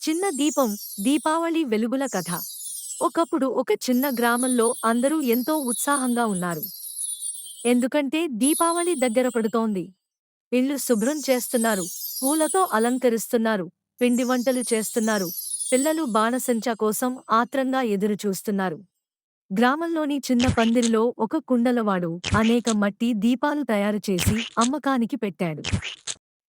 చిన్న దీపం దీపావళి వెలుగుల కథ. ఒకప్పుడు ఒక చిన్న గ్రామంలో అందరూ ఎంతో ఉత్సాహంగా ఉన్నారు. ఎందుకంటే దీపావళి దగ్గర పడుతోంది. ఇళ్ళు శుభ్రం చేస్తున్నారు, పూలతో అలంకరిస్తున్నారు, పిండి వంటలు చేస్తున్నారు. పిల్లలు బాణసంచా కోసం ఆత్రంగా ఎదురుచూస్తున్నారు. గ్రామంలోని చిన్న పందిరిలో ఒక కుండలవాడు అనేక మట్టి దీపాలు తయారుచేసి అమ్మకానికి పెట్టాడు.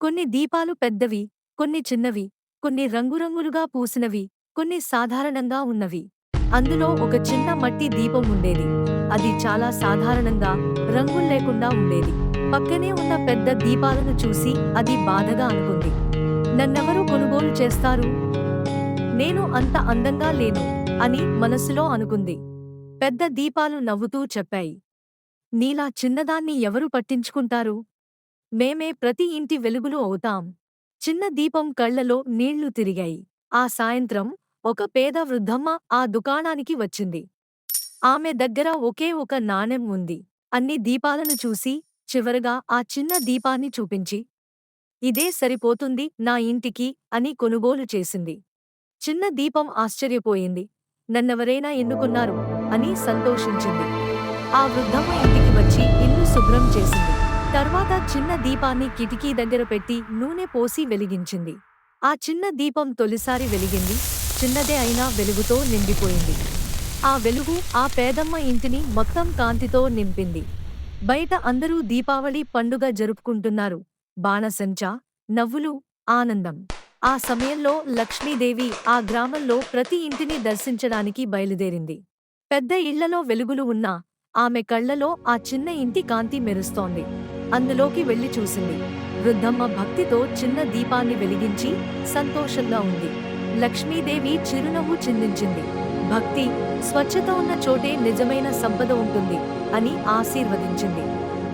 కొన్ని దీపాలు పెద్దవి, కొన్ని చిన్నవి, కొన్ని రంగురంగులుగా పూసినవి, కొన్ని సాధారణంగా ఉన్నవి. అందులో ఒక చిన్న మట్టి దీపం ఉండేది. అది చాలా సాధారణంగా, రంగుల్లేకుండా ఉండేది. పక్కనే ఉన్న పెద్ద దీపాలను చూసి అది బాధగా అనుకుంది. నన్నెవరు కొనుగోలు చేస్తారు? నేను అంత అందంగా లేను అని మనసులో అనుకుంది. పెద్ద దీపాలు నవ్వుతూ చెప్పాయి, నీలా చిన్నదాన్ని ఎవరు పట్టించుకుంటారు? మేమే ప్రతి ఇంటి వెలుగులు అవుతాం. చిన్న దీపం కళ్లలో నీళ్లు తిరిగాయి. ఆ సాయంత్రం ఒక పేద వృద్ధమ్మ ఆ దుకాణానికి వచ్చింది. ఆమె దగ్గర ఒకే ఒక నాణెం ఉంది. అన్ని దీపాలను చూసి చివరగా ఆ చిన్న దీపాన్ని చూపించి, ఇదే సరిపోతుంది నా ఇంటికి అని కొనుగోలు చేసింది. చిన్న దీపం ఆశ్చర్యపోయింది. నన్నెవరైనా ఎన్నుకున్నారు అని సంతోషించింది. ఆ వృద్ధమ్మ ఇంటికి వచ్చి ఇల్లు శుభ్రం చేసింది. తర్వాత చిన్న దీపాన్ని కిటికీ దగ్గర పెట్టి నూనె పోసి వెలిగించింది. ఆ చిన్న దీపం తొలిసారి వెలిగింది. చిన్నదే అయినా వెలుగుతో నిండిపోయింది. ఆ వెలుగు ఆ పేదమ్మ ఇంటిని మొత్తం కాంతితో నింపింది. బయట అందరూ దీపావళి పండుగ జరుపుకుంటున్నారు. బాణసంచా, నవ్వులు, ఆనందం. ఆ సమయంలో లక్ష్మీదేవి ఆ గ్రామంలో ప్రతి ఇంటిని దర్శించడానికి బయలుదేరింది. పెద్ద ఇళ్లలో వెలుగులు ఉన్నా ఆమె కళ్లలో ఆ చిన్న ఇంటి కాంతి మెరుస్తోంది. అందులోకి వెళ్లి చూసింది. వృద్ధమ్మ భక్తితో చిన్న దీపాన్ని వెలిగించి సంతోషంగా ఉంది. లక్ష్మీదేవి చిరునవ్వు చిందించింది. భక్తి, స్వచ్ఛత ఉన్న చోటే నిజమైన సంపద ఉంటుంది అని ఆశీర్వదించింది.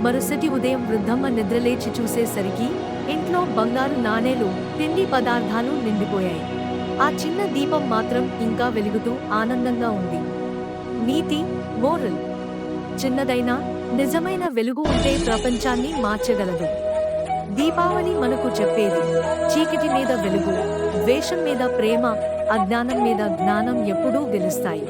మరుసటి ఉదయం వృద్ధమ్మ నిద్రలేచి చూసేసరికి ఇంట్లో బంగారు నాణేలు, తిండి పదార్థాలు నిండిపోయాయి. ఆ చిన్న దీపం మాత్రం ఇంకా వెలుగుతూ ఆనందంగా ఉంది. నీతి, మోరల్. చిన్నదైనా నిజమైన వెలుగు ఉంటే ప్రపంచాన్ని మార్చగలదు. దీపావళి మనకు చెప్పేది, చీకటి మీద వెలుగు, ద్వేషం మీద ప్రేమ, అజ్ఞానం మీద జ్ఞానం ఎప్పుడూ గెలుస్తాయి.